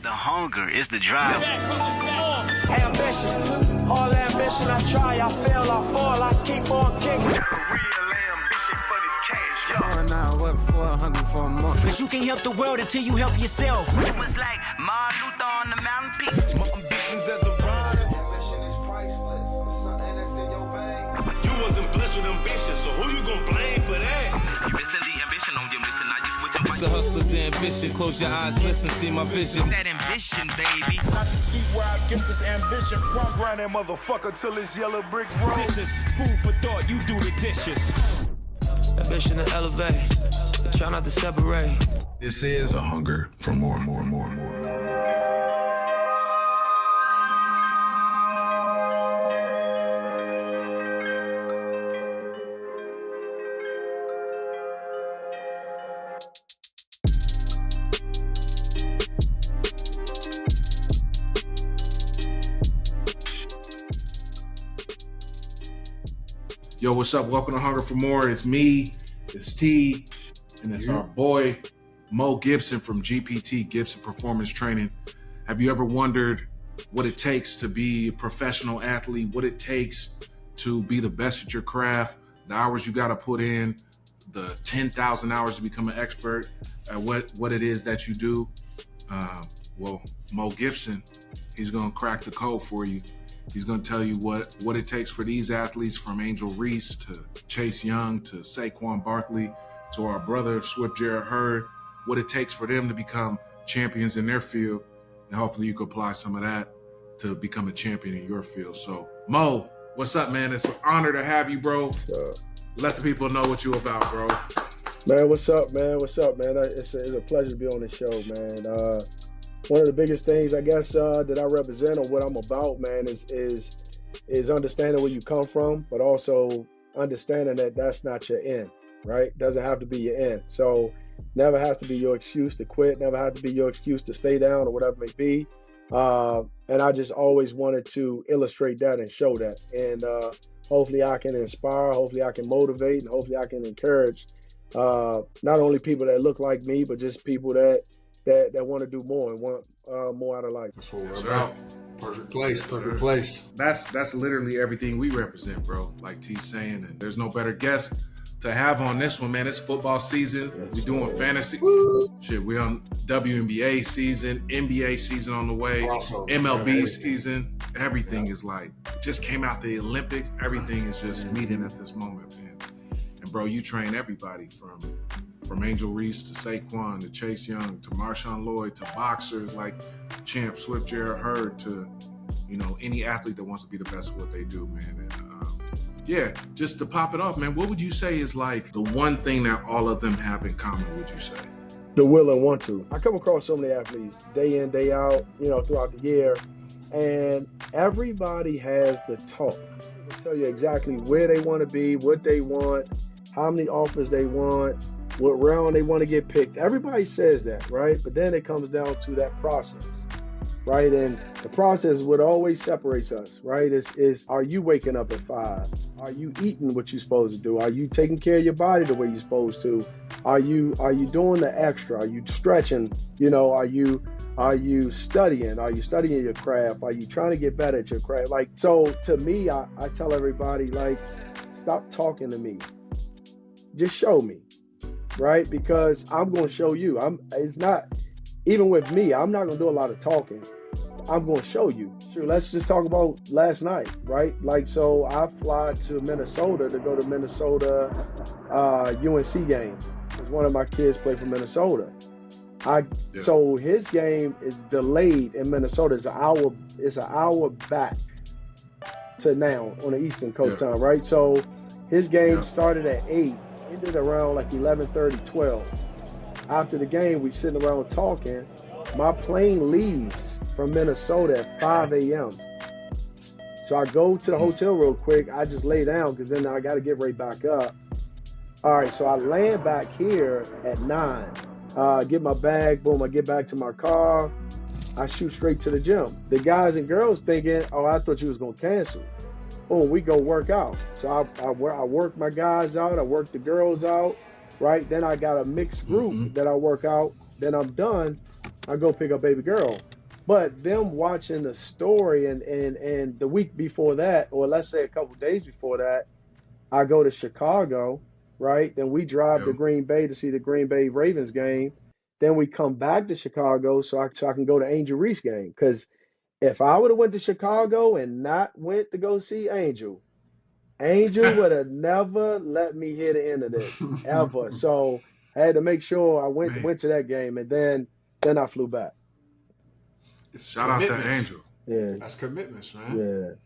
the hunger, it's the drive. Ambition, all ambition, I try, I fail, I fall, I keep on kicking. Hungry for more. Cause you can't help the world until you help yourself. It was like Martin Luther on the mountain peak. My ambitions as a rider. Ambition is priceless. It's something that's in your veins. You wasn't blessed with ambition, so who you gonna blame for that? You missing the ambition on your mission. I just with It's a hustler's ambition. Close your eyes, listen, see my vision. That ambition, baby. I can see where I get this ambition from. Grind that motherfucker till it's yellow brick road. This is food for thought. You do the dishes. Ambition to elevate. Try not to separate. This is a hunger for more. Yo, what's up? Welcome to Hunger for More. It's me, it's T, and it's our boy, Mo Gibson from GPT, Gibson Performance Training. Have you ever wondered what it takes to be a professional athlete, what it takes to be the best at your craft, the hours you got to put in, the 10,000 hours to become an expert at what it is that you do? Well, Mo Gibson, he's going to crack the code for you. He's going to tell you what it takes for these athletes, from Angel Reese to Chase Young to Saquon Barkley to our brother Swift Jarrett Hurd, what it takes for them to become champions in their field. And hopefully you can apply some of that to become a champion in your field. So, Mo, what's up, man? It's an honor to have you, bro. Let the people know what you about, bro. Man, what's up, man? It's a pleasure to be on the show, man. One of the biggest things, I guess, that I represent or what I'm about, man, is understanding where you come from, but also understanding that that's not your end, right? Doesn't have to be your end. So never has to be your excuse to quit, never has to be your excuse to stay down or whatever it may be. And I just always wanted to illustrate that and show that. And hopefully I can inspire, hopefully I can motivate, and hopefully I can encourage not only people that look like me, but just people that want to do more and want more out of life. That's what we're about. Perfect place. That's literally everything we represent, bro. Like T's saying, and there's no better guest to have on this one, man. It's football season. We're doing fantasy. Shit, we're on WNBA season, NBA season on the way, MLB season. Everything is like, just came out the Olympics. Everything is just meeting at this moment, man. And bro, you train everybody from Angel Reese to Saquon to Chase Young to Marshawn Lloyd to boxers like Champ Swift Jarrett Hurd to, any athlete that wants to be the best at what they do, man. And just to pop it off, man, what would you say is like the one thing that all of them have in common, would you say? The will and want to. I come across so many athletes day in, day out, throughout the year, and everybody has the talk. They'll tell you exactly where they want to be, what they want, how many offers they want, what round they want to get picked. Everybody says that, right? But then it comes down to that process, right? And the process is what always separates us, right? Is are you waking up at 5? Are you eating what you're supposed to do? Are you taking care of your body the way you're supposed to? Are you doing the extra? Are you stretching? Are you studying? Are you studying your craft? Are you trying to get better at your craft? Like, so to me, I tell everybody, like, stop talking to me. Just show me. Right? Because I'm going to show you. It's not, even with me, I'm not going to do a lot of talking. I'm going to show you. Sure, let's just talk about last night, right? Like, so I fly to Minnesota to go to Minnesota UNC game. Because one of my kids play for Minnesota. So his game is delayed in Minnesota. It's an hour back to now on the Eastern Coast time, right? So his game started at 8. Ended around like 11:30, 12. After the game, we sitting around talking. My plane leaves from Minnesota at 5 a.m. So I go to the hotel real quick. I just lay down because then I got to get right back up. All right, so I land back here at 9. Get my bag, boom, I get back to my car. I shoot straight to the gym. The guys and girls thinking, oh, I thought you was going to cancel. Boom, we go work out. So I work my guys out. I work the girls out, right? Then I got a mixed group that I work out. Then I'm done. I go pick up baby girl. But them watching the story and the week before that, or let's say a couple days before that, I go to Chicago, right? Then we drive to Green Bay to see the Green Bay Ravens game. Then we come back to Chicago so I can go to Angel Reese game. Because if I would have went to Chicago and not went to go see Angel would have never let me hear the end of this, ever. So I had to make sure I went to that game, and then I flew back. Shout out to Angel. Yeah. That's commitments, man.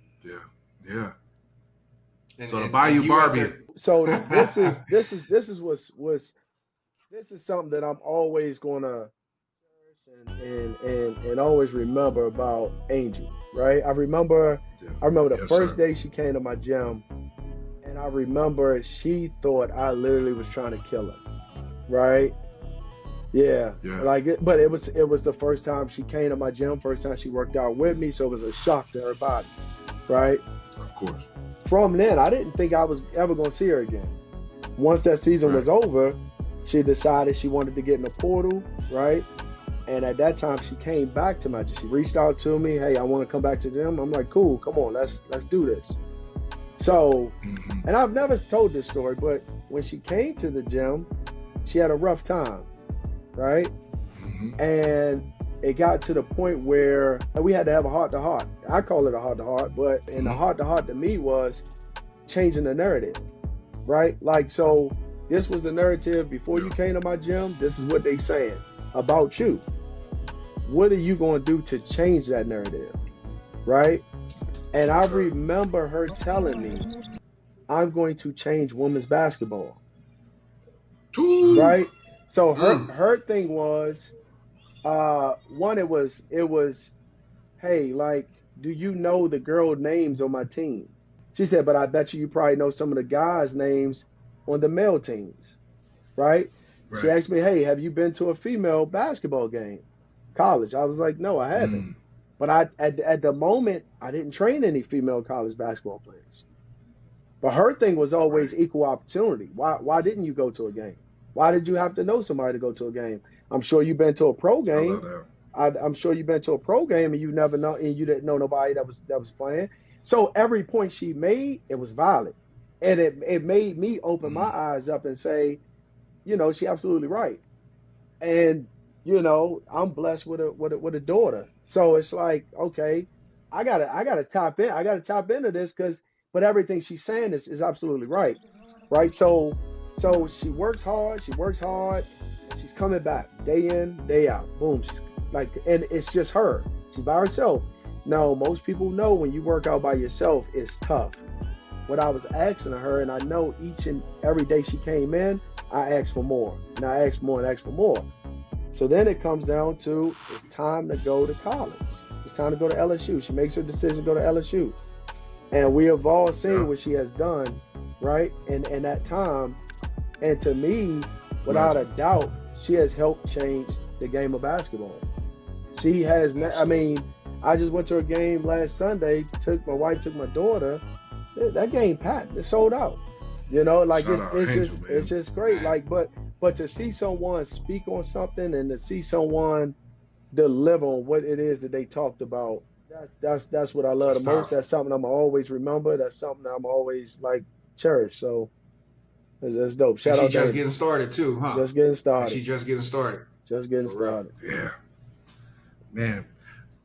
Yeah. And, so to buy you Barbie. So this is something that I'm always gonna cherish and always remember about Angel, right? I remember the first day she came to my gym, and I remember she thought I literally was trying to kill her, right? Yeah. But it was the first time she came to my gym, first time she worked out with me, so it was a shock to her body, right? Of course. From then, I didn't think I was ever going to see her again. Once that season was over, she decided she wanted to get in the portal, right? And at that time, she came back to my gym. She reached out to me, hey, I want to come back to the gym. I'm like, cool, come on, let's do this. So, and I've never told this story, but when she came to the gym, she had a rough time, right? And it got to the point where we had to have a heart-to-heart. I call it a heart-to-heart, but and the heart-to-heart to me was changing the narrative, right? Like, so this was the narrative before you came to my gym. This is what they saying about you. What are you going to do to change that narrative, right? And I remember her telling me, I'm going to change women's basketball, right? So her thing was, one, it was, hey, like, do you know the girl names on my team? She said, but I bet you probably know some of the guys' names on the male teams, right? She asked me, hey, have you been to a female basketball game, college? I was like, no, I haven't. But at the moment, I didn't train any female college basketball players. But her thing was always equal opportunity. Why didn't you go to a game? Why did you have to know somebody to go to a game? I'm sure you've been to a pro game. I'm sure you've been to a pro game and you didn't know nobody that was playing. So every point she made, it was valid. And it made me open my eyes up and say, you know, she's absolutely right. And, you know, I'm blessed with a daughter. So it's like, okay, I gotta tap in. I gotta tap into this but everything she's saying is absolutely right. Right. So she works hard, and she's coming back day in, day out. Boom. She's like, and it's just her. She's by herself. Now, most people know when you work out by yourself, it's tough. What I was asking her, and I know each and every day she came in, I asked for more, and I asked more and asked for more. So then it comes down to, it's time to go to college. It's time to go to LSU. She makes her decision to go to LSU. And we have all seen what she has done, right? And that time. And to me, without a doubt, she has helped change the game of basketball. She has, I just went to a game last Sunday, my wife took my daughter. That game packed, it sold out. You know, like it's just great. Like, but to see someone speak on something and to see someone deliver on what it is that they talked about, that's what I love the most. That's something I'm always remember. That's something I'm always like cherish. So that's dope. Shout out. She just getting started too, huh? Just getting started. She just getting started. Just getting started. Yeah. Man,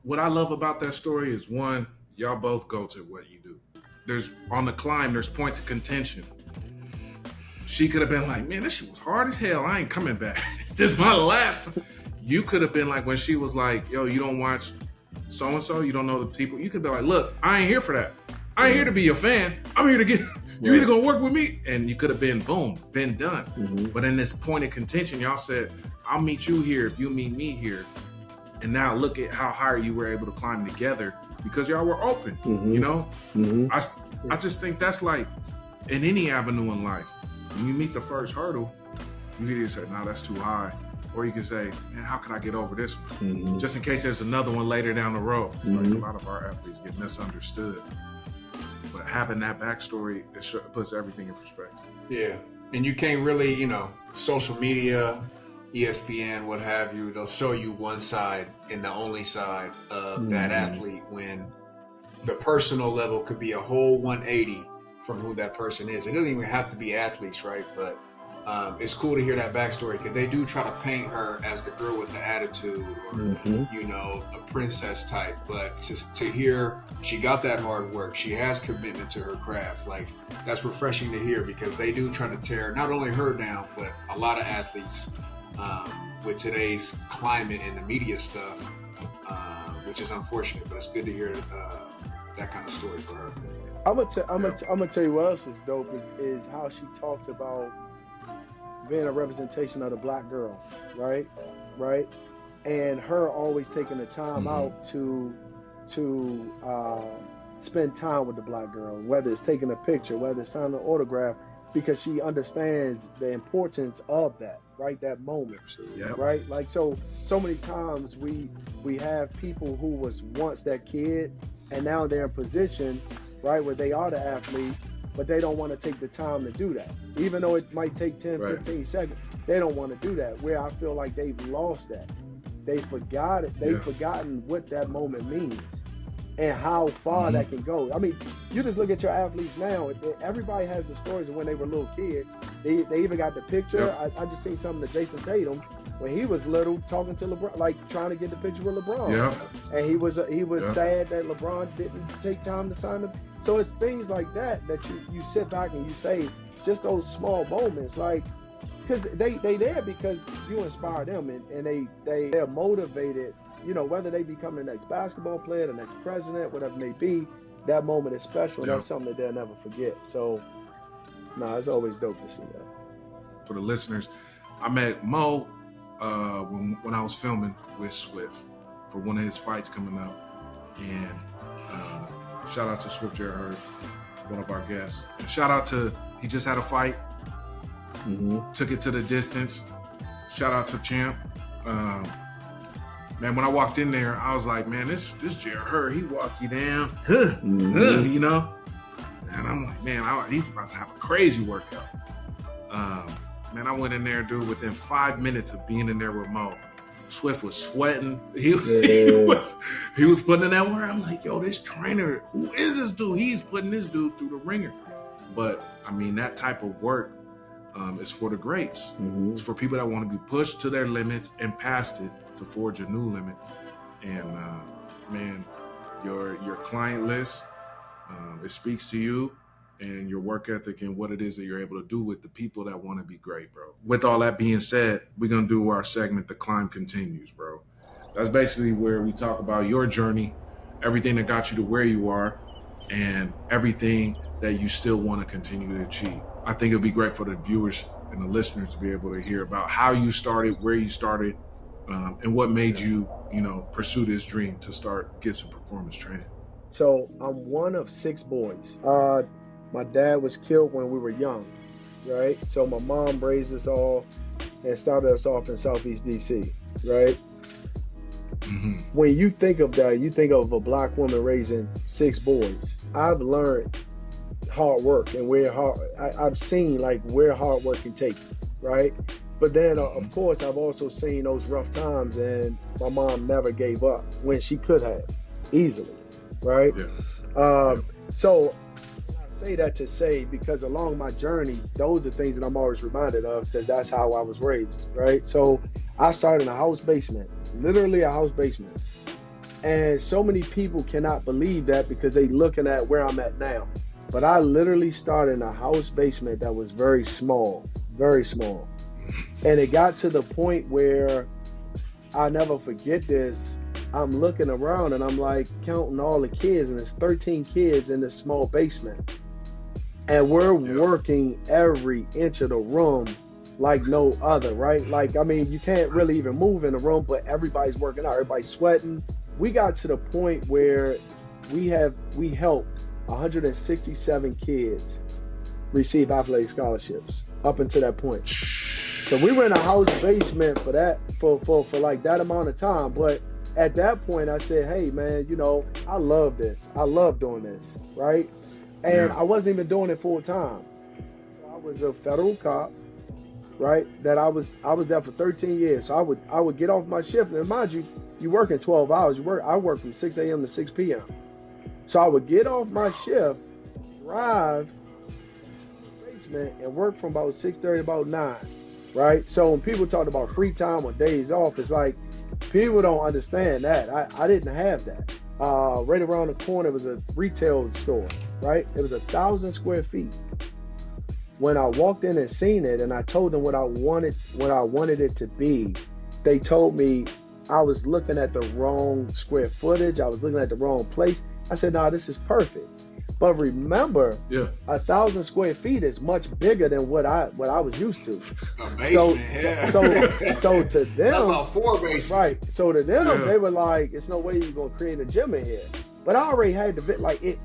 what I love about that story is, one, y'all both go to what you do. There's on the climb, there's points of contention. She could have been like, man, this shit was hard as hell. I ain't coming back. This is my last time. You could have been like, when she was like, yo, you don't watch so-and-so, you don't know the people. You could be like, look, I ain't here for that. I ain't here to be your fan. I'm here to get, you either gonna work with me, and you could have been, boom, been done. But in this point of contention, y'all said, I'll meet you here if you meet me here. And now look at how high you were able to climb together because y'all were open, you know? I just think that's like in any avenue in life. When you meet the first hurdle, you can either say, no, that's too high. Or you can say, man, how can I get over this one? Just in case there's another one later down the road. Like a lot of our athletes get misunderstood. But having that backstory, it puts everything in perspective. Yeah. And you can't really, social media, ESPN, what have you, they'll show you one side and the only side of that athlete, when the personal level could be a whole 180 from who that person is. It doesn't even have to be athletes, right? But it's cool to hear that backstory, because they do try to paint her as the girl with the attitude, or you know, a princess type. But to hear she got that hard work, she has commitment to her craft, like, that's refreshing to hear, because they do try to tear not only her down, but a lot of athletes with today's climate and the media stuff, which is unfortunate. But it's good to hear that kind of story for her. I'm gonna tell you what else is dope is how she talks about being a representation of the black girl, right? And her always taking the time out to spend time with the black girl, whether it's taking a picture, whether it's signing an autograph, because she understands the importance of that, right? That moment, right? Like, so many times we have people who was once that kid, and now they're in position, right, where they are the athlete, but they don't want to take the time to do that. Even though it might take 10, 15 seconds, they don't want to do that, where I feel like they've lost that. They forgot it. They've forgotten what that moment means and how far that can go. I mean, you just look at your athletes now. Everybody has the stories of when they were little kids. They even got the picture. I just seen something to Jason Tatum when he was little, talking to LeBron, like trying to get the picture with LeBron. And he was sad that LeBron didn't take time to sign him. So it's things like that you sit back and you say, just those small moments, like, because they there because you inspire them, and they're motivated. You know, whether they become the next basketball player, the next president, whatever it may be, that moment is special. That's something that they'll never forget. So, it's always dope to see that. For the listeners, I met Mo when I was filming with Swift for one of his fights coming up. And shout out to Swift Jared Hurd, one of our guests. And shout out to, he just had a fight, took it to the distance. Shout out to Champ. Man, when I walked in there, I was like, man, this Jared Hurd, he walk you down, you know? And I'm like, man, he's about to have a crazy workout. Man, I went in there, dude, within 5 minutes of being in there with Mo, Swift was sweating. He was putting in that work. I'm like, yo, this trainer, who is this dude? He's putting this dude through the ringer. But, I mean, that type of work is for the greats. It's for people that want to be pushed to their limits and past it to forge a new limit. And man, your client list, it speaks to you and your work ethic and what it is that you're able to do with the people that want to be great, bro. With all that being said, we're going to do our segment, The Climb Continues, bro. That's basically where we talk about your journey, everything that got you to where you are, and everything that you still want to continue to achieve. I think it'll be great for the viewers and the listeners to be able to hear about how you started, where you started, and what made you, pursue this dream to start Gibson Performance Training. So I'm one of 6 boys. My dad was killed when we were young, right? So my mom raised us all and started us off in Southeast DC, right? When you think of that, you think of a black woman raising 6 boys. I've learned hard work and I've seen like where hard work can take you, right? But then, of course, I've also seen those rough times, and my mom never gave up when she could have, easily, right? So I say that to say, because along my journey, those are things that I'm always reminded of, because that's how I was raised, right? So I started in a house basement, literally a house basement. And so many people cannot believe that because they looking at where I'm at now. But I literally started in a house basement that was very small, very small. And it got to the point where I'll never forget this. I'm looking around and I'm like counting all the kids, and there's 13 kids in this small basement. And we're working every inch of the room like no other, right? Like, I mean, you can't really even move in the room, but everybody's working out, everybody's sweating. We got to the point where we helped 167 kids receive athletic scholarships up until that point. So we were in a house basement for that, for like that amount of time. But at that point I said, hey man, I love this. I love doing this, right? And I wasn't even doing it full time. So I was a federal cop. right? That I was there for 13 years. So I would get off my shift, and mind you, you work in 12 hours. I work from 6 a.m. to 6 p.m. So I would get off my shift, drive to the basement, and work from about 6:30 to about 9, right? So when people talk about free time or days off, it's like people don't understand that. I didn't have that. Right around the corner was a retail store, right? It was 1,000 square feet. When I walked in and seen it, and I told them what I wanted it to be, they told me I was looking at the wrong square footage. I was looking at the wrong place. I said, "No, this is perfect." But remember, 1,000 square feet is much bigger than what I was used to. A basement, so to them, about 4 basements, right? So to them, they were like, "It's no way you're gonna create a gym in here." But I already had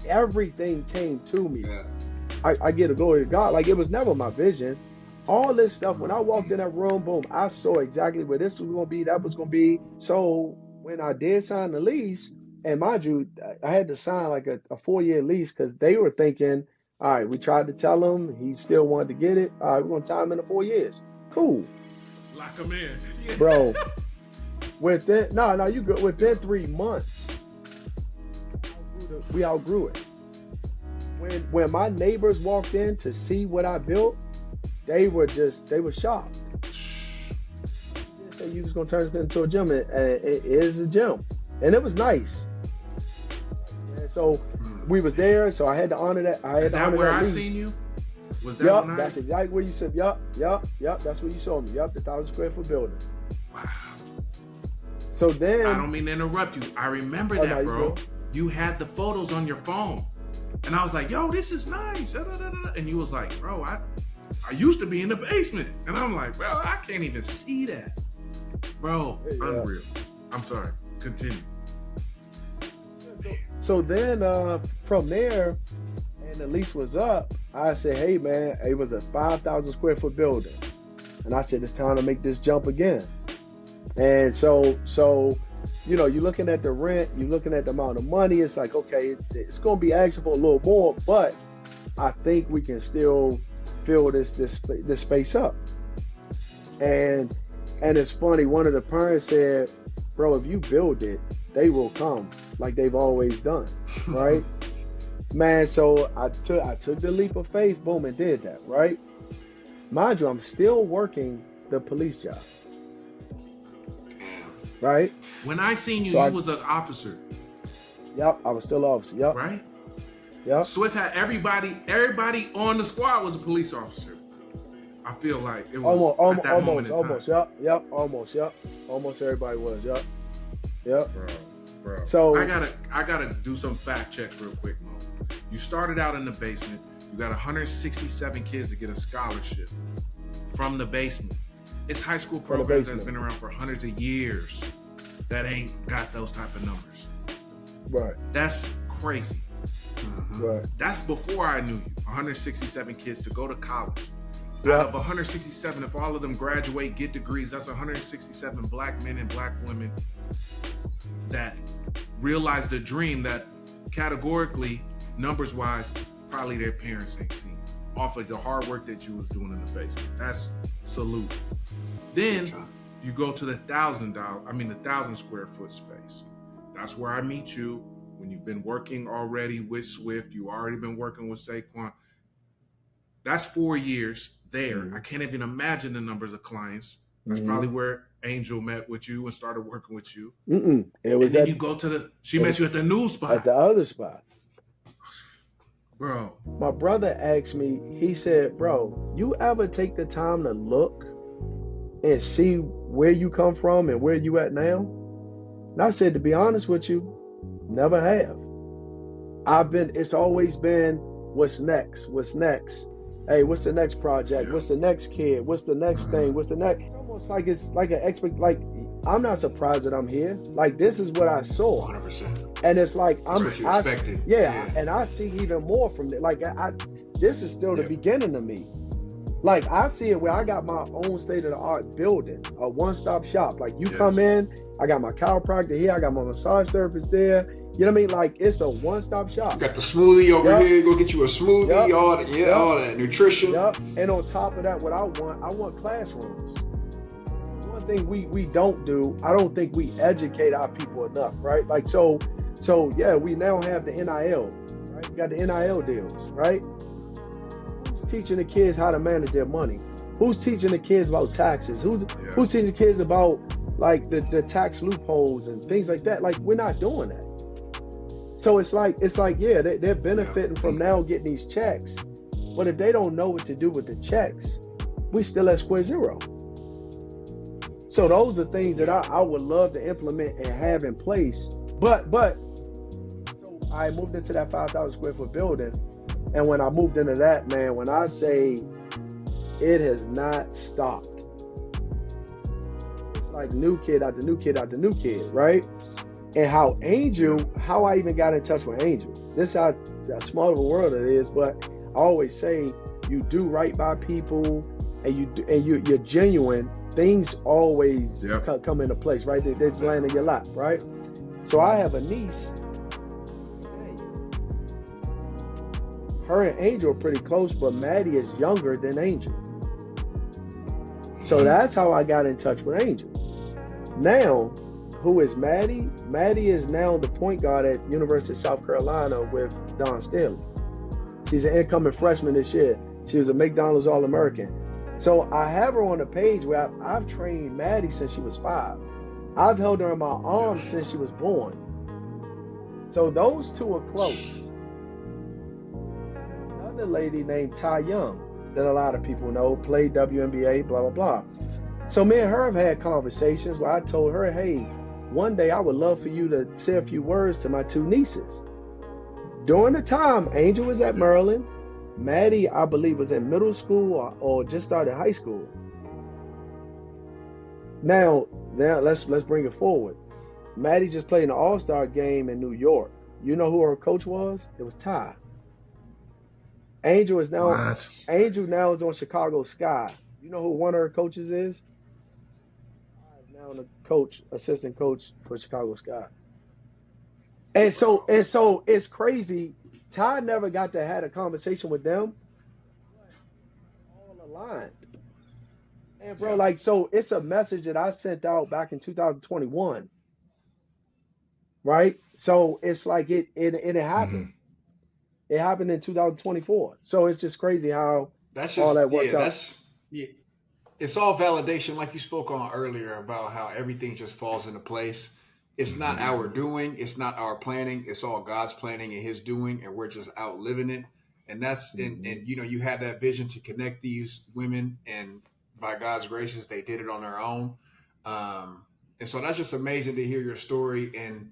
everything came to me. Yeah. I give the glory to God. Like, it was never my vision. All this stuff, when I walked in that room, boom, I saw exactly where this was going to be, that was going to be. So when I did sign the lease, and mind you, I had to sign like a 4-year lease because they were thinking, all right, we tried to tell him, he still wanted to get it. All right, we're going to tie him into 4 years. Cool. Lock him in. Yeah. Bro, within 3 months, we outgrew it. When my neighbors walked in to see what I built, they were shocked. They said, "You was gonna turn this into a gym," and it is a gym, and it was nice. And so we was there, so I had to honor that. Is that where I seen you? Was that? Yup, that's exactly where you said. Yup. That's where you saw me. Yup, the 1,000 square foot building. Wow. So then, I don't mean to interrupt you. I remember that, bro. You had the photos on your phone. And I was like, "Yo, this is nice." And you was like, "Bro, I used to be in the basement." And I'm like, "Bro, I can't even see that." Bro, unreal. I'm sorry. Continue. So then from there, and the lease was up, I said, "Hey, man, it was a 5,000 square foot building." And I said, "It's time to make this jump again." And so you know, you're looking at the rent, you're looking at the amount of money. It's like, okay, it's going to be asking for a little more, but I think we can still fill this space up. And it's funny. One of the parents said, "Bro, if you build it, they will come like they've always done." Right? Man, so I took the leap of faith, boom, and did that. Right? Mind you, I'm still working the police job. Right? When I seen you, you was an officer. Yep, I was still an officer. Yep. Right? Yep. Swift had everybody on the squad was a police officer. I feel like it was almost. Yep. Almost everybody was. Yep. Bro. So I gotta do some fact checks real quick, Mo. You started out in the basement. You got 167 kids to get a scholarship from the basement. It's high school programs that's been around for hundreds of years that ain't got those type of numbers. Right. That's crazy. Right. That's before I knew you. 167 kids to go to college. Yeah. Out of 167, if all of them graduate, get degrees, that's 167 black men and black women that realize the dream that categorically, numbers-wise, probably their parents ain't seen. Off of the hard work that you was doing in the basement. That's salute. Then you go to the 1,000 square foot space. That's where I meet you when you've been working already with Swift. You already been working with Saquon. That's 4 years there. Mm-hmm. I can't even imagine the numbers of clients. That's probably where Angel met with you and started working with you. It was. And then you go to she met you at the new spot. At the other spot. Bro. My brother asked me, he said, "Bro, you ever take the time to look and see where you come from and where you at now?" And I said, to be honest with you, never have. It's always been, what's next? Hey, what's the next project? What's the next kid? What's the next thing? What's the next? It's almost like it's like I'm not surprised that I'm here. Like, this is what I saw. 100%. And it's like, expected. And I see even more from it. Like, this is still the beginning of me. Like, I see it where I got my own state-of-the-art building, a one-stop shop. Like, you come in, I got my chiropractor here, I got my massage therapist there. You know what I mean? Like, it's a one-stop shop. You got the smoothie over here. Go get you a smoothie, all that nutrition. Yep. And on top of that, what I want classrooms. One thing we don't do, I don't think we educate our people enough, right? Like, so yeah, we now have the NIL, right? We got the NIL deals, right? Who's teaching the kids how to manage their money? Who's teaching the kids about taxes? Who's teaching the kids about like the tax loopholes and things like that? Like, we're not doing that. So it's like yeah, they're benefiting from now getting these checks, but if they don't know what to do with the checks, we still at square zero. So those are things that I would love to implement and have in place. But so I moved into that 5,000 square foot building, and when I moved into that, man, when I say it has not stopped, it's like new kid after new kid after new kid, right? And how I even got in touch with Angel. This is how small of a world it is, but I always say you do right by people and you're genuine. Things always come into place, right? They just land in your lap, right? So I have a niece. Her and Angel are pretty close, but Maddie is younger than Angel. So that's how I got in touch with Angel. Now, who is Maddie? Maddie is now the point guard at University of South Carolina with Don Stanley. She's an incoming freshman this year. She was a McDonald's All-American. So I have her on a page where I've trained Maddie since she was 5. I've held her in my arms since she was born. So those two are close. Another lady named Ty Young that a lot of people know, played WNBA, blah, blah, blah. So me and her have had conversations where I told her, hey, one day I would love for you to say a few words to my 2 nieces. During the time, Angel was at Maryland. Maddie, I believe, was in middle school or just started high school. Now let's bring it forward. Maddie just played an All-Star game in New York. You know who her coach was? It was Ty. Angel now is on Chicago Sky. You know who one of her coaches is? Ty is now the assistant coach for Chicago Sky. And so it's crazy. Ty never got to have a conversation with them. All aligned. And bro, like, so it's a message that I sent out back in 2021. Right? So it's like it happened. Mm-hmm. It happened in 2024. So it's just crazy how all that worked out. It's all validation, like you spoke on earlier about how everything just falls into place. It's not our doing. It's not our planning. It's all God's planning and his doing, and we're just out living it. And that's, and you know, you had that vision to connect these women, and by God's graces, they did it on their own. And so that's just amazing to hear your story. And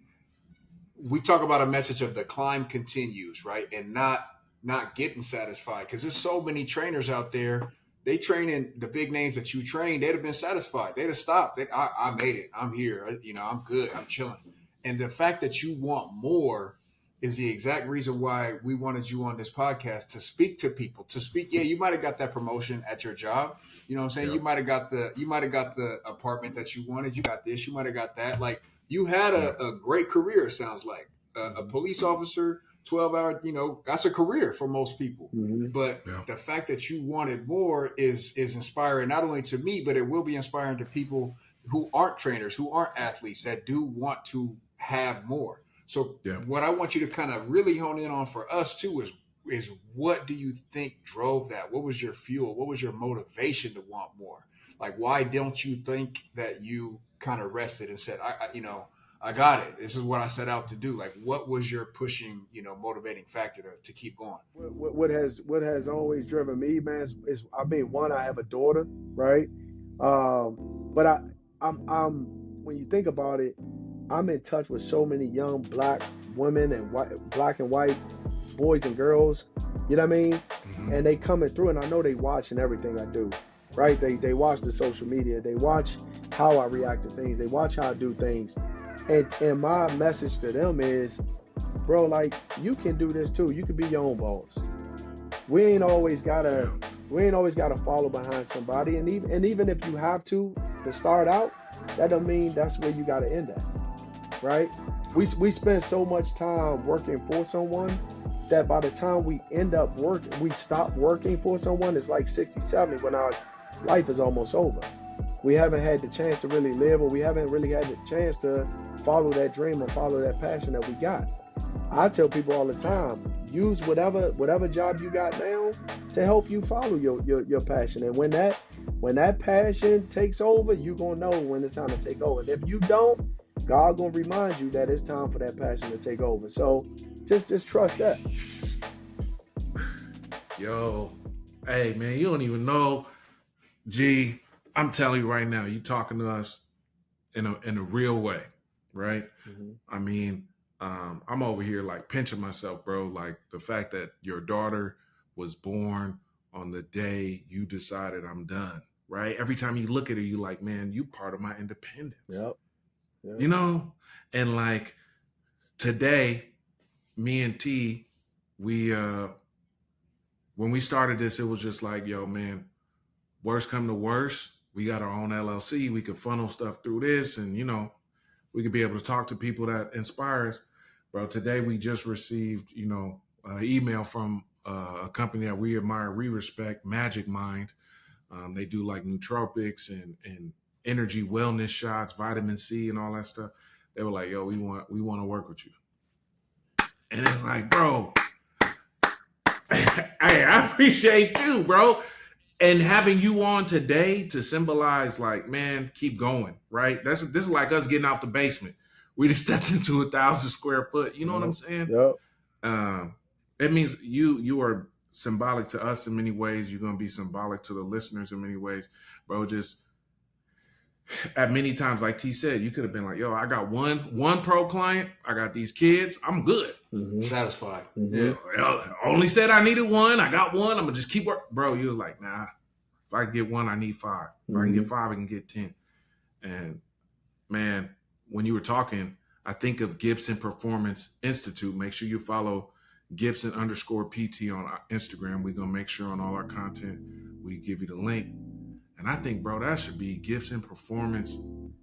we talk about a message of the climb continues, right? And not getting satisfied, because there's so many trainers out there. They train in the big names that you train. They'd have been satisfied. They'd have stopped. I made it. I'm here. You know, I'm good. I'm chilling. And the fact that you want more is the exact reason why we wanted you on this podcast, to speak to people, to speak. Yeah, you might have got that promotion at your job. You know what I'm saying? Yep. You might have got the apartment that you wanted. You got this. You might have got that. Like, you had a great career. It sounds like a police officer. 12-hour, you know, that's a career for most people. Mm-hmm. But the fact that you wanted more is inspiring, not only to me, but it will be inspiring to people who aren't trainers, who aren't athletes, that do want to have more. So what I want you to kind of really hone in on for us too is what do you think drove that? What was your fuel? What was your motivation to want more? Like, why don't you think that you kind of rested and said, I got it. This is what I set out to do. Like, what was your pushing, motivating factor to keep going? What has always driven me, man, is one, I have a daughter, right? But I'm when you think about it, I'm in touch with so many young black women and black and white boys and girls. You know what I mean? Mm-hmm. And they coming through, and I know they watching everything I do, right? They watch the social media. They watch how I react to things. They watch how I do things. And my message to them is, bro, like, you can do this too. You can be your own boss. We ain't always gotta We ain't always got to follow behind somebody. And even if you have to start out, that doesn't mean that's where you got to end at, right? We spend so much time working for someone that by the time we end up working, we stop working for someone, it's like 60, 70 when our life is almost over. We haven't had the chance to really live, or we haven't really had the chance to follow that dream or follow that passion that we got. I tell people all the time, use whatever job you got now to help you follow your passion. And when that passion takes over, you're gonna know when it's time to take over. And if you don't, God gonna remind you that it's time for that passion to take over. So just trust that. Yo, hey man, you don't even know. G, I'm telling you right now, you talking to us in a real way, right? Mm-hmm. I mean, I'm over here like pinching myself, bro. Like the fact that your daughter was born on the day you decided I'm done, right? Every time you look at her, you like, man, you part of my independence. Yep. You know? And like today, me and T, we when we started this, it was just like, yo, man, worst come to worst, we got our own LLC. We could funnel stuff through this, and you know, we could be able to talk to people that inspire us. Bro, today we just received, you know, an email from a company that we admire, we respect, Magic Mind. They do like nootropics and energy wellness shots, vitamin C and all that stuff. They were like, yo, we want to work with you. And it's like, bro, hey, I appreciate you, bro. And having you on today to symbolize like, man, keep going, right? This is like us getting out the basement. We just stepped into 1,000 square foot. You know what I'm saying? Yep. It means you are symbolic to us in many ways. You're going to be symbolic to the listeners in many ways. Bro, just at many times, like T said, you could have been like, yo, I got one pro client. I got these kids. I'm good. Mm-hmm. Satisfied. Mm-hmm. Yeah. Only said I needed one. I got one. I'm going to just keep working. Bro, you was like, nah, if I can get one, I need 5. If I can get 5, I can get 10. And man, when you were talking, I think of Gibson Performance Institute. Make sure you follow Gibson_PT on Instagram. We're going to make sure on all our content, we give you the link. And I think, bro, that should be Gibson Performance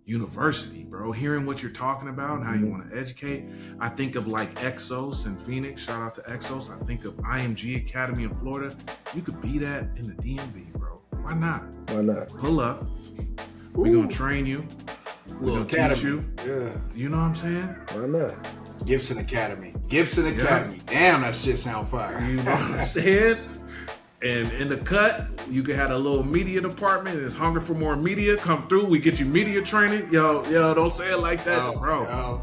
University, bro. Hearing what you're talking about and how you want to educate. I think of like Exos in Phoenix. Shout out to Exos. I think of IMG Academy in Florida. You could be that in the DMV, bro. Why not? Why not? Pull up. We're going to train you. We're going to teach you. Yeah. You know what I'm saying? Why not? Gibson Academy. Gibson Academy. Damn, that shit sound fire. You know what I'm saying? And in the cut, you can have a little media department. It's Hunger for More Media. Come through. We get you media training. Yo, don't say it like that, bro.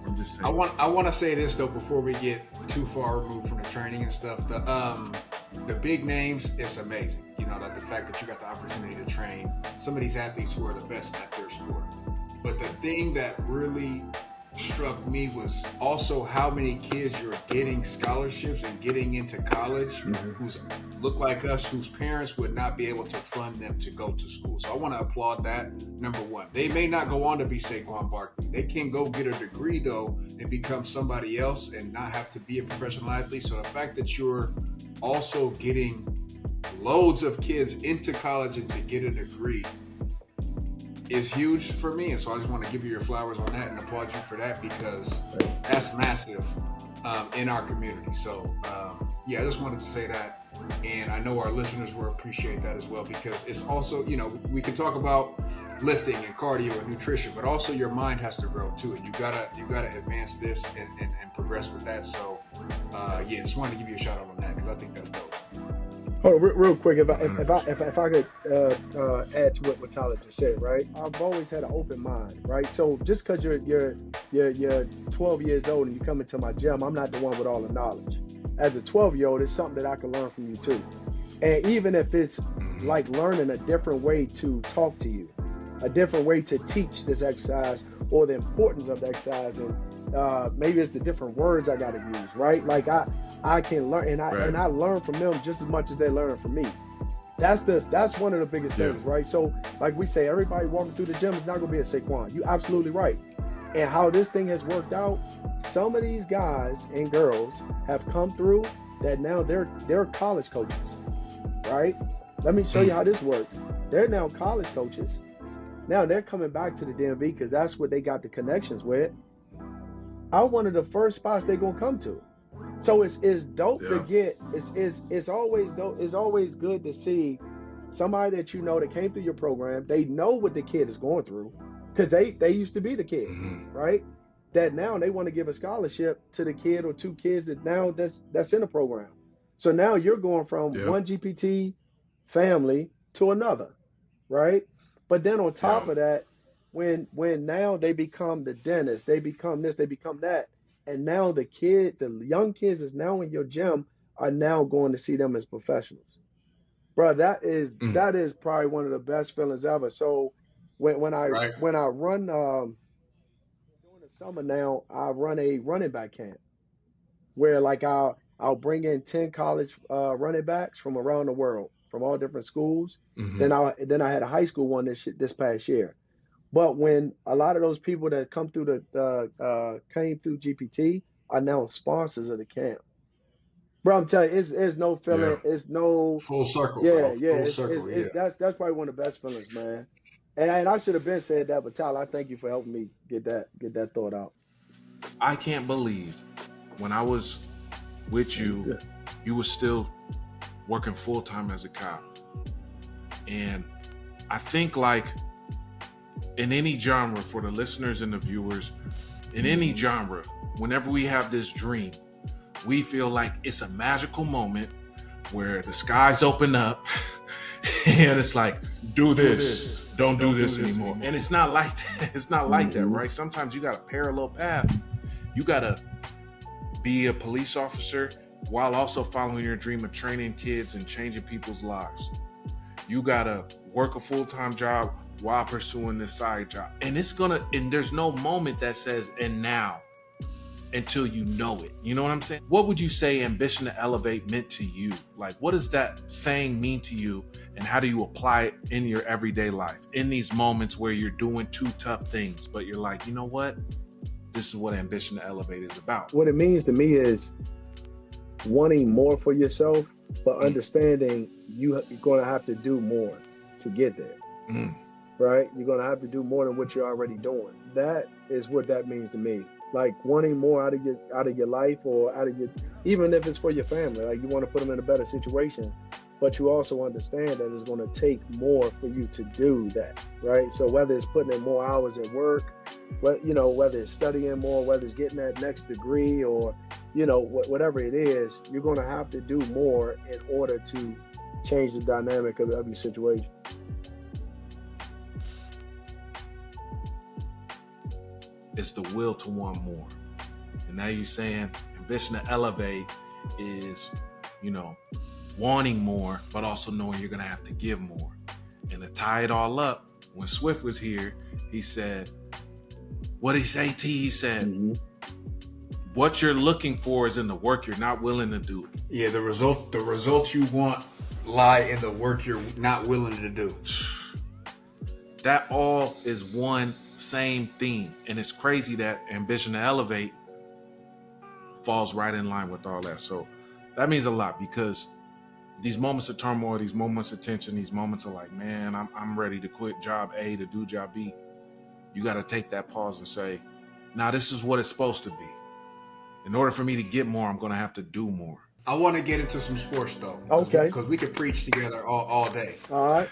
I'm just saying. I want to say this though before we get too far removed from the training and stuff. The big names, it's amazing. You know, like the fact that you got the opportunity to train some of these athletes who are the best at their sport. But the thing that really struck me was also how many kids you're getting scholarships and getting into college who's look like us, whose parents would not be able to fund them to go to school. So I want to applaud that. Number one, they may not go on to be Saquon Barkley. They can go get a degree though and become somebody else and not have to be a professional athlete. So the fact that you're also getting loads of kids into college and to get a degree is huge for me, and so I just want to give you your flowers on that and applaud you for that, because that's massive in our community. So I just wanted to say that, and I know our listeners will appreciate that as well, because it's also, you know, we can talk about lifting and cardio and nutrition, but also your mind has to grow too, and you gotta advance this and progress with that. So just wanted to give you a shout out on that, because I think that's dope. Hold on, real quick, if I could add to what Tyler just said, right? I've always had an open mind, right? So just because you're 12 years old and you come into my gym, I'm not the one with all the knowledge. As a 12-year-old, it's something that I can learn from you too. And even if it's like learning a different way to talk to you, a different way to teach this exercise, or the importance of the exercise, and maybe it's the different words I got to use, right? Like I can learn, and I learn from them just as much as they learn from me. That's one of the biggest things, right? So like we say, everybody walking through the gym is not going to be a Saquon. You're absolutely right. And how this thing has worked out, some of these guys and girls have come through that now they're college coaches. right? Let me show you how this works. They're now college coaches. Now they're coming back to the DMV because that's what they got the connections with. I'm one of the first spots they're gonna come to. So it's dope to get. It's always dope. It's always good to see somebody that you know that came through your program. They know what the kid is going through because they used to be the kid, right? That now they want to give a scholarship to the kid or two kids that now that's in the program. So now you're going from one GPT family to another, right? But then on top of that, when now they become the dentist, they become this, they become that, and now the young kids that's now in your gym are now going to see them as professionals. Bro, that is probably one of the best feelings ever. So when I run during the summer now, I run a running back camp where like I'll bring in 10 college running backs from around the world, from all different schools. Then I had a high school one this past year. But when a lot of those people that come through came through GPT are now sponsors of the camp. Bro, I'm telling you, it's no feeling, it's no full circle. Yeah, bro. yeah, Full circle, that's probably one of the best feelings, man. And I should have been said that, but Tyler, I thank you for helping me get that thought out. I can't believe when I was with you, you were still working full time as a cop. And I think like in any genre, for the listeners and the viewers, in any genre, whenever we have this dream, we feel like it's a magical moment where the skies open up and it's like, do this, don't do this anymore. And it's not like that. It's not like that, right? Sometimes you got a parallel path. You got to be a police officer while also following your dream of training kids and changing people's lives. You got to work a full-time job while pursuing this side job. And there's no moment that says, and now, until you know it. You know what I'm saying? What would you say ambition to elevate meant to you? Like, what does that saying mean to you? And how do you apply it in your everyday life? In these moments where you're doing two tough things, but you're like, you know what? This is what ambition to elevate is about. What it means to me is wanting more for yourself, but understanding you're going to have to do more to get there. Right? You're going to have to do more than what you're already doing. That is what that means to me. Like wanting more out of your life, or out of your, even if it's for your family, like you want to put them in a better situation, but you also understand that it's going to take more for you to do that, right? So whether it's putting in more hours at work, whether it's studying more, whether it's getting that next degree, or whatever it is, you're going to have to do more in order to change the dynamic of your situation. It's the will to want more. And now you're saying ambition to elevate is, wanting more, but also knowing you're going to have to give more. And to tie it all up, when Swift was here, he said, what did he say, T? He said, what you're looking for is in the work you're not willing to do. Yeah, the results you want lie in the work you're not willing to do. That all is one same theme. And it's crazy that ambition to elevate falls right in line with all that. So that means a lot, because these moments of turmoil, these moments of tension, these moments of like, man, I'm ready to quit job A to do job B. You got to take that pause and say, nah, this is what it's supposed to be. In order for me to get more, I'm going to have to do more. I want to get into some sports though. Okay. Because we could preach together all day. All right.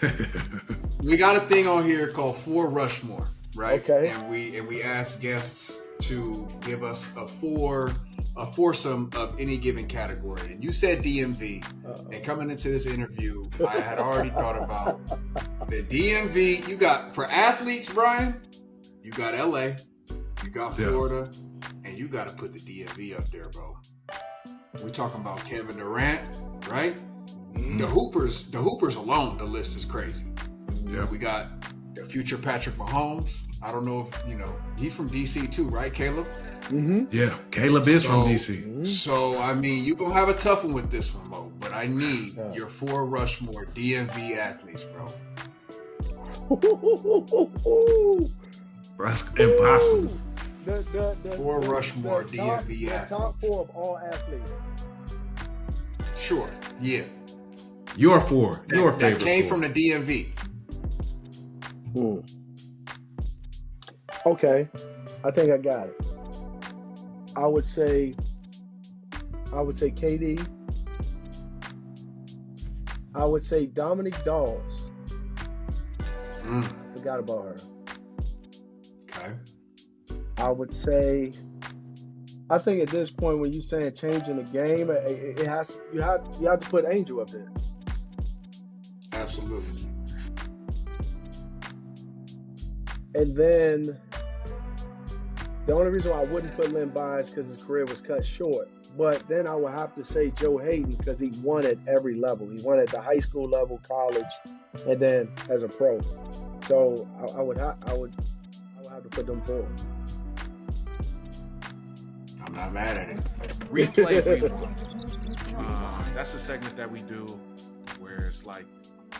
We got a thing on here called For Rushmore, right? Okay. And we asked guests to give us a foursome of any given category. And you said DMV. And coming into this interview, I had already thought about the DMV. You got, for athletes, Brian, you got LA, you got Florida, and you got to put the DMV up there, bro. We're talking about Kevin Durant, right? The Hoopers alone, the list is crazy. Yeah. We got the future Patrick Mahomes. I don't know if, he's from DC too, right, Caleb? Mm-hmm. Yeah, Caleb is from DC. So, I mean, you're going to have a tough one with this one, Mo, but I need your For Rushmore DMV athletes, bro. That's impossible. For Rushmore DMV athletes. The top four of all athletes. Sure, yeah. Your favorite that came four. from the DMV. Okay, I think I got it. I would say KD. I would say Dominique Dawes. Forgot about her. Okay. I would say, I think at this point when you're saying changing the game, it has you have to put Angel up there. Absolutely. And then the only reason why I wouldn't put Len Bias because his career was cut short. But then I would have to say Joe Hayden because he won at every level. He won at the high school level, college, and then as a pro. So I would have to put them forward. I'm not mad at it. Replay rewind. That's a segment that we do where it's like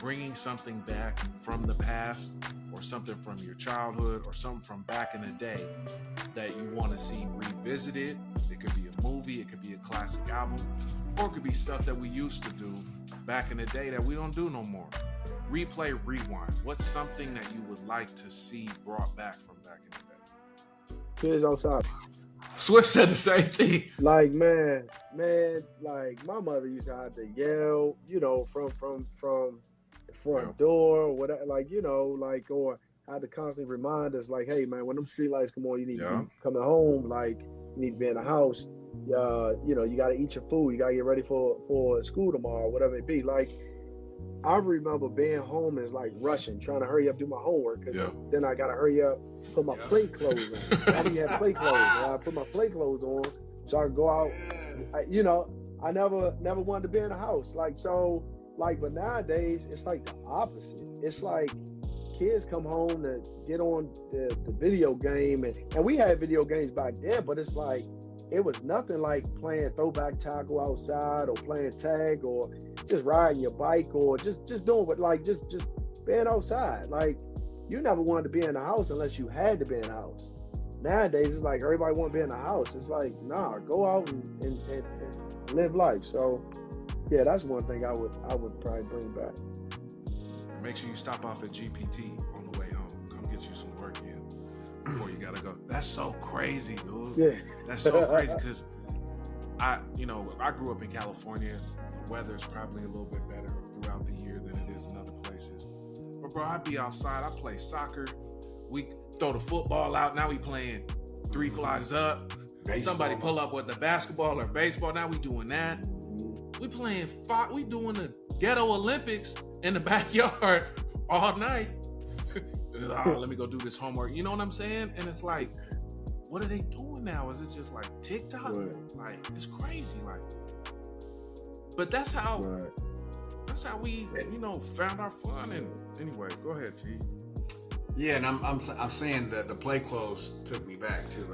bringing something back from the past or something from your childhood or something from back in the day that you want to see revisited. It could be a movie, it could be a classic album, or it could be stuff that we used to do back in the day that we don't do no more. Replay rewind. What's something that you would like to see brought back from back in the day? Kids outside. Swift said the same thing. Like man, like my mother used to have to yell, from the front door or whatever, or I had to constantly remind us, like, hey man, when them street lights come on, you need to be coming home, like you need to be in the house. You gotta eat your food, you gotta get ready for school tomorrow, whatever it be. Like I remember being home and like rushing, trying to hurry up, do my homework, because then I gotta hurry up, put my play clothes on. I didn't have play clothes. I put my play clothes on so I could go out. I never wanted to be in the house. But nowadays it's like the opposite. It's like kids come home to get on the video game, and we had video games back then, but it's like it was nothing like playing throwback tackle outside or playing tag or just riding your bike or just doing what, like just being outside. Like you never wanted to be in the house unless you had to be in the house. Nowadays it's like everybody want to be in the house. It's like, nah, go out and live life. So yeah, that's one thing I would probably bring back. Make sure you stop off at GPT on the way home. Come get you some work in before you gotta go. That's so crazy, dude. Yeah. That's so crazy because I grew up in California. The weather's probably a little bit better throughout the year than it is in other places. But bro, I'd be outside. I play soccer. We throw the football out. Now we playing 3 flies up. Baseball. Somebody pull up with the basketball or baseball. Now we doing that. We playing we doing the ghetto Olympics in the backyard all night. Let me go do this homework. You know what I'm saying? And it's like, what are they doing now? Is it just like TikTok? Right. Like it's crazy. Like, but that's how we found our fun. And anyway, go ahead, T. Yeah, and I'm saying that the play clothes took me back too.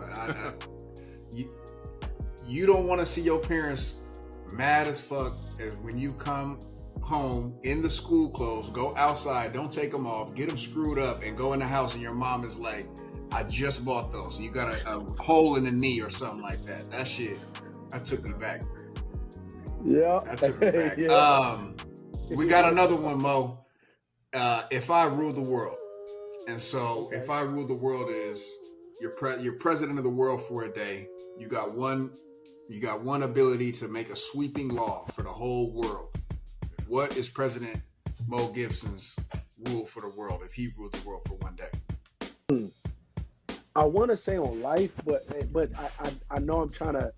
You don't want to see your parents mad as fuck as when you come home in the school clothes, go outside, don't take them off, get them screwed up, and go in the house, and your mom is like, I just bought those. You got a hole in the knee or something like that. That shit, that took me back. Yeah. That took me back. We got another one, Mo. If I Rule the World. And so If I Rule the World is you're president of the world for a day. You got one ability to make a sweeping law for the whole world. What is President Mo Gibson's rule for the world if he ruled the world for one day? I want to say on life, but I know I'm trying to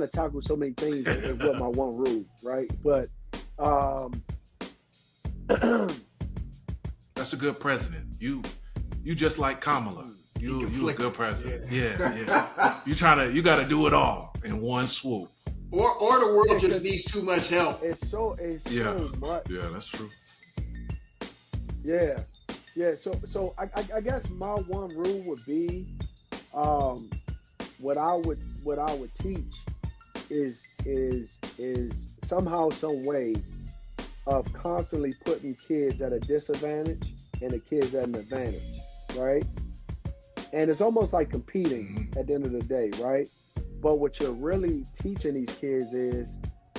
tackle so many things with my one rule, right? But that's a good president. You just like Kamala. You a good president. Yeah. You got to do it all in one swoop. Or the world just needs too much help. It's so much. Yeah, that's true. Yeah. So I guess my one rule would be, what I would teach is somehow, some way of constantly putting kids at a disadvantage and the kids at an advantage, right? And it's almost like competing at the end of the day, right? But what you're really teaching these kids is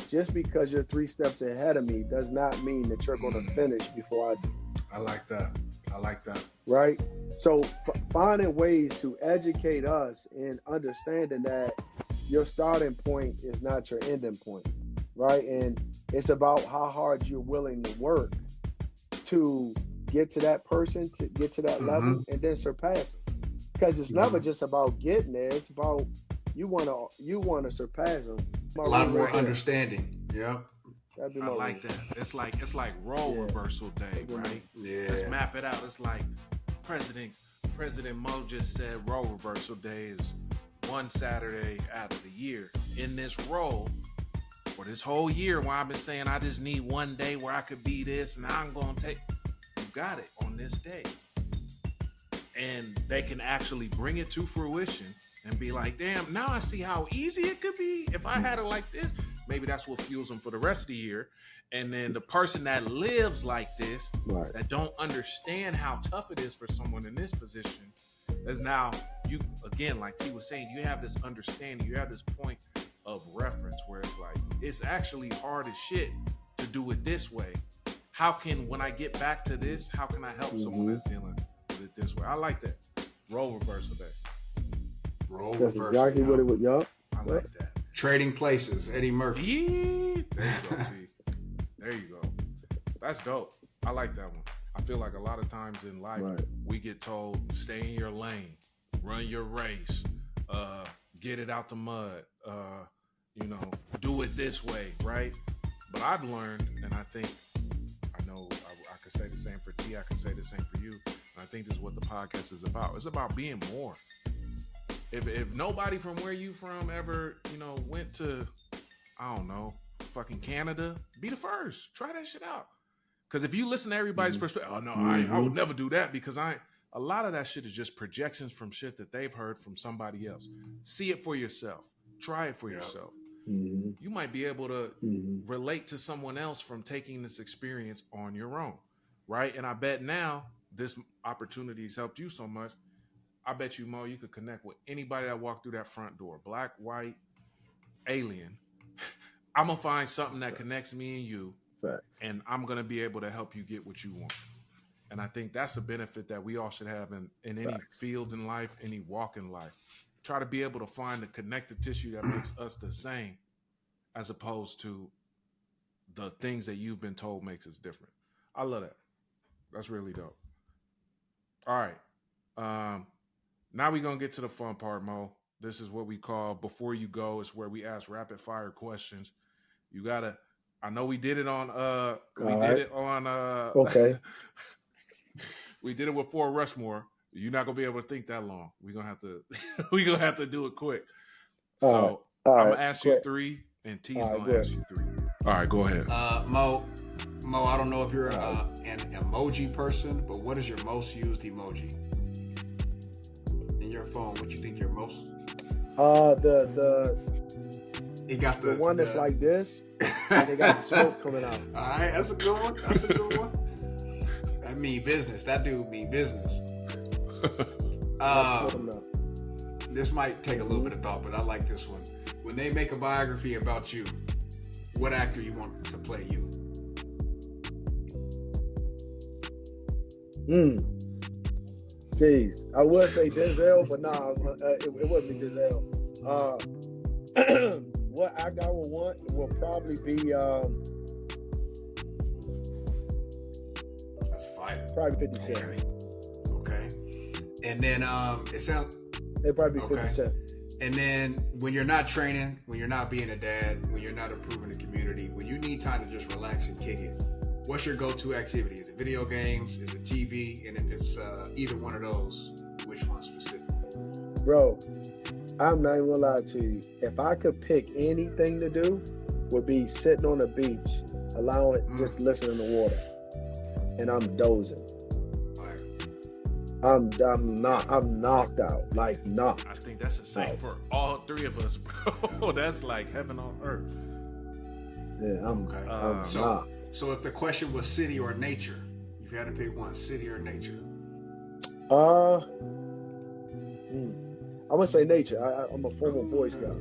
just because you're 3 steps ahead of me does not mean that you're going to finish before I do. I like that. Right? So finding ways to educate us in understanding that your starting point is not your ending point, right? And it's about how hard you're willing to work to get to that person, to get to that level, and then surpass them. Because it's never just about getting there; it's about you want to surpass them. A lot more understanding. Yeah. I like that. It's like role reversal day, right? Yeah. Let's map it out. It's like President Mo just said role reversal day is one Saturday out of the year. In this role, for this whole year where I've been saying I just need one day where I could be this and I'm going to take, you got it on this day. And they can actually bring it to fruition and be like, damn, now I see how easy it could be if I had it like this. Maybe that's what fuels them for the rest of the year. And then the person that lives like this, that don't understand how tough it is for someone in this position, is now you, again, like T was saying, you have this understanding, you have this point of reference where it's like, it's actually hard as shit to do it this way. How can, when I get back to this, how can I help someone that's dealing with it this way? I like that. Role reversal day. That's exactly what it would, y'all. I like that. Trading places, Eddie Murphy. Yeah. There you go, T. There you go. That's dope. I like that one. I feel like a lot of times in life, we get told, stay in your lane, run your race, get it out the mud, do it this way, right? But I've learned, and I think, I know I could say the same for T, I could say the same for you, and I think this is what the podcast is about. It's about being more. If nobody from where you from ever, went to, I don't know, fucking Canada, be the first. Try that shit out. Because if you listen to everybody's perspective, oh no, I would never do that because a lot of that shit is just projections from shit that they've heard from somebody else. See it for yourself. Try it for yourself. You might be able to relate to someone else from taking this experience on your own, right? And I bet now this opportunity has helped you so much. I bet you, Mo, you could connect with anybody that walked through that front door, black, white, alien. I'm going to find something that connects me and you, and I'm going to be able to help you get what you want. And I think that's a benefit that we all should have in any field in life, any walk in life. Try to be able to find the connective tissue that makes us the same as opposed to the things that you've been told makes us different. I love that. That's really dope. All right. Now we're going to get to the fun part, Mo. This is what we call Before You Go. It's where we ask rapid fire questions. You got to, I know we did it on, okay. We did it with Rushmore. You're not going to be able to think that long. We're going to have to do it quick. So I'm going to ask you 3 and T's going to ask you 3. All right, go ahead. Mo, I don't know if you're an emoji person, but what is your most used emoji? Your phone, what you think your most? It got the one that's like this, and they got the smoke coming out. All right, that's a good one. That mean business. That dude mean business. This might take a little bit of thought, but I like this one. When they make a biography about you, what actor you want to play you? Jeez, I would say Denzel, but nah, it wouldn't be Denzel. What actor I would want will probably be that's fire. Probably 50 Cent. Okay. And then it'd probably be 50 Cent. And then when you're not training, when you're not being a dad, when you're not improving the community, when you need time to just relax and kick it, what's your go-to activity? Is it video games? Is it TV? And if it's either one of those, which one specifically? Bro, I'm not even gonna lie to you. If I could pick anything to do, would be sitting on the beach, allowing just listening to water, and I'm dozing. I'm knocked out, like knocked. I think that's the same for all 3 of us, bro. That's like heaven on earth. Yeah, I'm knocked. So if the question was city or nature, you had to pick one, city or nature. I would say nature. I'm a former Boy Scout.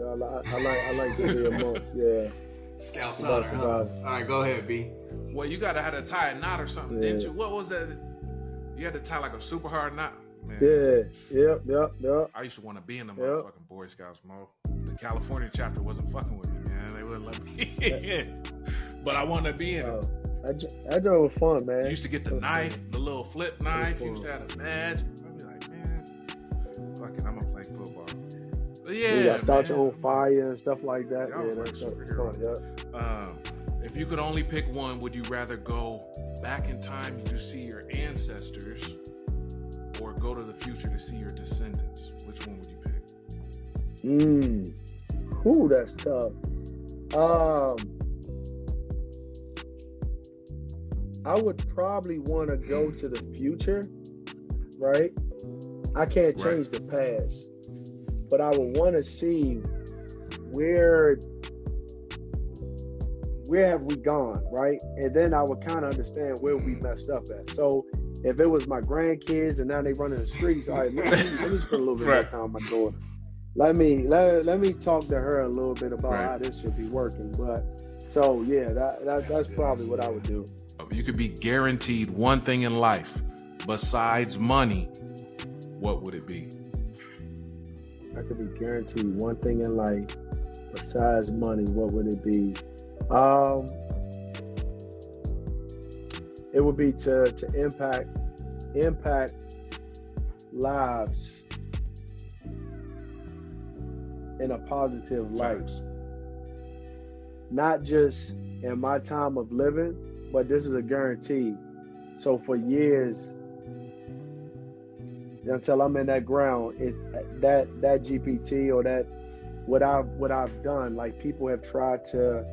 amongst y'all. I like to be amongst. Yeah. Scouts About honor, huh? surviving. All right, go ahead, B. Well, you gotta have to tie a knot or something, Yeah. didn't you? What was that? You had to tie like a super hard knot. Man, Yeah. Yep. I used to want to be in the Yep. motherfucking Boy Scouts, Mo. The California chapter wasn't fucking with me, man. They wouldn't let me in. But I wanted to be in it. That job was fun, man. You used to get the It was knife, the little flip knife. fun. You used to have a badge. I'd be like, man, fuck it, I'm gonna play football. But You yeah, got start man. your own fire and stuff like that. Yeah, I was like that's superhero. fun. Yeah. If you could only pick one, would you rather go back in time to see your ancestors or go to the future to see your descendants? Which one would you pick? Ooh, that's tough. I would probably want to go to the future, right? I can't change the past, but I would want to see where have we gone, right? And then I would kind of understand where we messed up at. So if it was my grandkids and now they run in the streets, all right, let me spend a little bit more time with my daughter. Let me talk to her a little bit about how this should be working. But so yeah, that's probably what I would do. If you could be guaranteed one thing in life besides money, what would it be? I could be guaranteed one thing in life besides money. What would it be? It would be to impact lives in a positive light. Not just in my time of living, but this is a guarantee. So for years, until I'm in that ground, that GPT or that what I've done, like people have tried to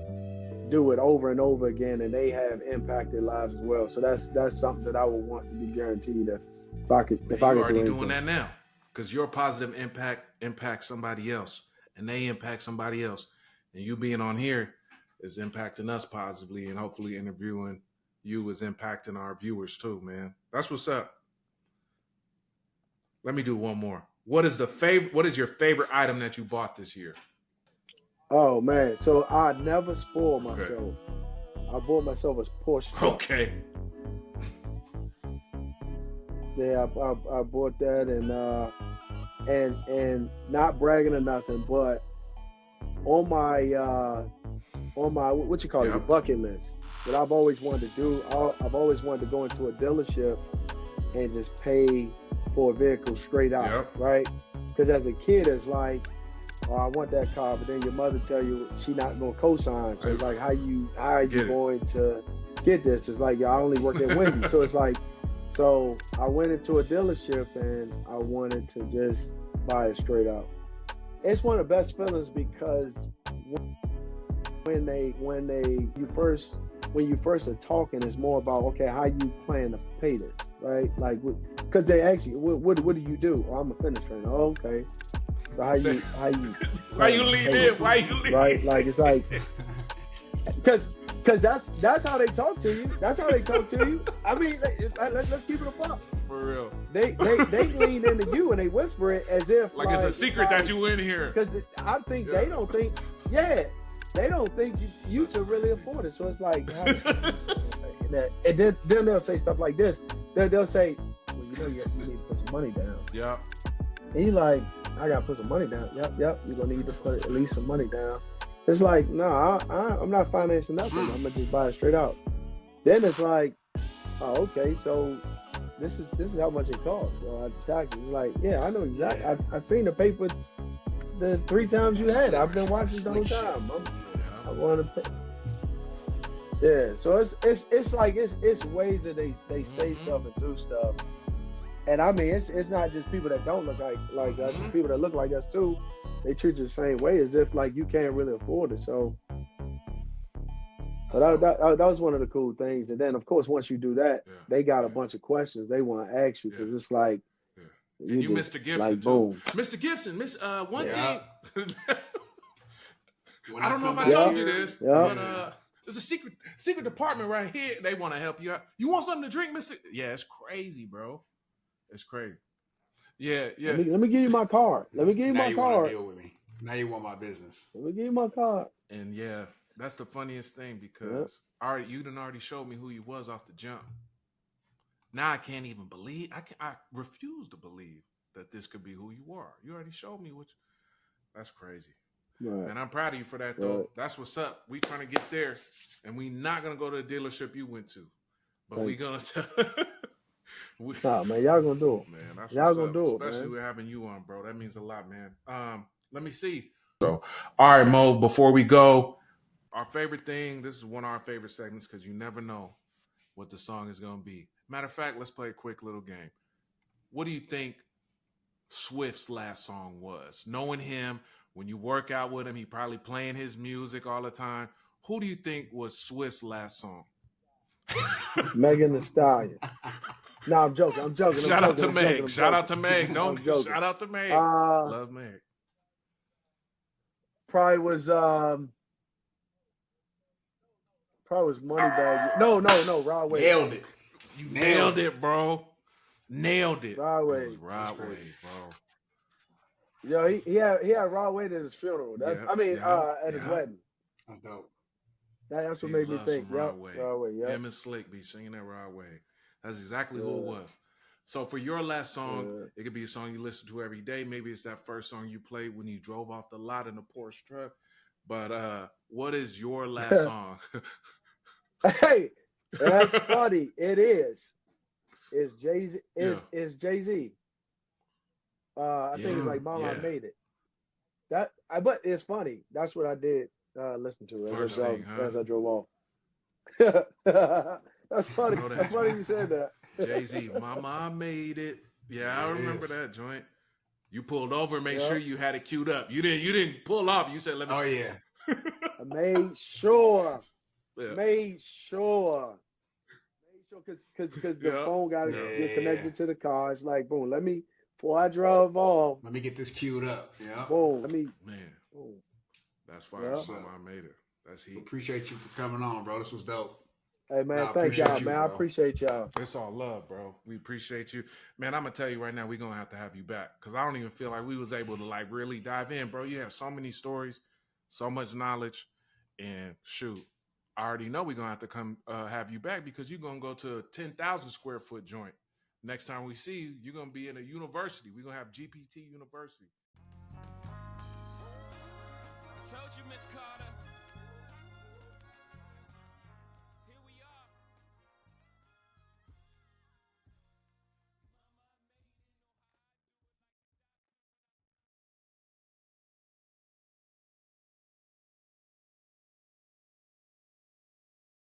do it over and over again, and they have impacted lives as well. So that's something that I would want to be guaranteed if I could. If I could already do doing that now, because your positive impact impacts somebody else, and they impact somebody else, and you being on here is impacting us positively, and hopefully interviewing you is impacting our viewers too, man. That's what's up. Let me do one more. What is your favorite item that you bought this year? Oh man, so I never spoil myself. Okay. I bought myself a Porsche truck. Okay. Yeah, I bought that and not bragging or nothing, but on my what you call it, the bucket list, what I've always wanted to do. I've always wanted to go into a dealership and just pay for a vehicle straight out, right? Because as a kid, it's like, oh, I want that car, but then your mother tell you she not gonna co-sign. So it's like, how are you going to get this? It's like, I only work at Wendy's. So it's like, so I went into a dealership and I wanted to just buy it straight out. It's one of the best feelings because when you first are talking, it's more about, okay, how you plan to pay this, right? Like, because they ask you, what do you do? Oh, I'm a fitness trainer. Oh, okay. So how you why you leave in? Why you leave? Right? Like, it's like, because that's how they talk to you. That's how they talk to you. I mean, let's keep it a buck. For real. They lean into you and they whisper it as if like it's a secret that you in here. Because I think they don't think, they don't think you should really afford it. So it's like, and then they'll say stuff like this. They'll say, well, you need to put some money down. Yeah. And you're like, I gotta put some money down. Yep. You're gonna need to put at least some money down. It's like, no, I'm not financing nothing. I'm gonna just buy it straight out. Then it's like, oh, okay, so this is how much it costs. So I tax it. It's like, yeah, I know exactly. I've seen the paper the 3 times you had. I've been watching the whole time. I want to pay. Yeah, so it's like it's ways that they say stuff and do stuff. And I mean, it's not just people that don't look like us. It's people that look like us too. They treat you the same way as if like you can't really afford it. So, but that was one of the cool things. And then of course, once you do that, they got a bunch of questions they want to ask you because it's like you just, Mr. Gibson, like, boom. Mr. Gibson, one thing. When I don't know if I told you this, but there's a secret department right here. They want to help you out. You want something to drink, Mr.? Yeah, it's crazy, bro. It's crazy. Yeah. Let me give you my card. Let me give you my card. Deal with me. Now you want my business. Let me give you my card. And yeah, that's the funniest thing because you done already showed me who you was off the jump. Now I can't even believe. I refuse to believe that this could be who you are. You already showed me which. That's crazy. Right. And I'm proud of you for that, though. Right. That's what's up. We trying to get there, and we not gonna go to the dealership you went to, but Thanks. we gonna. Nah, man, y'all gonna do it. Man, that's y'all what's gonna up. do it, Especially man. with having you on, bro. That means a lot, man. Let me see. So, all right, Mo. Before we go, our favorite thing. This is one of our favorite segments because you never know what the song is gonna be. Matter of fact, let's play a quick little game. What do you think Swift's last song was? Knowing him, when you work out with him, he probably playing his music all the time. Who do you think was Swift's last song? Megan Thee Stallion. No, I'm joking. Shout out to Meg. Shout out to Meg. Don't shout out to Meg. Love Meg. Probably was Moneybag. No, Rod Wave. Nailed it. You nailed it, bro. Nailed it. Rod Wave. Rod Wave, bro. Yo, he had Rod Wave at his funeral. At his wedding. That's dope. That's what made me think. Rod Wave. Rod Wave, yeah. Him and Slick be singing that Rod Wave. That's exactly who it was. So for your last song, it could be a song you listen to every day. Maybe it's that first song you played when you drove off the lot in a Porsche truck. But what is your last song? Hey, that's funny. It is. It's Jay-Z. It's Jay-Z. I think it's like Mama, I Made It. But it's funny. That's what I did listen to as I drove off. That's funny. That's funny you said that. Jay-Z, Mama, I Made It. Yeah, I remember that joint. You pulled over, make sure you had it queued up. You didn't pull off. You said, "Let me." Oh yeah. I made sure. Made sure because the phone got to get connected to the car. It's like, boom, before I drove off. Let me get this queued up. Yeah. Boom. Boom. That's fire. Mama, I Made It. That's heat. Appreciate you for coming on, bro. This was dope. Hey, man, thank y'all, man. I appreciate y'all. It's all love, bro. We appreciate you. Man, I'm going to tell you right now, we're going to have you back because I don't even feel like we was able to, really dive in, bro. You have so many stories, so much knowledge, and shoot, I already know we're going to have to come have you back because you're going to go to a 10,000 square foot joint. Next time we see you, you're going to be in a university. We're going to have GPT University. I told you, Miss Carter.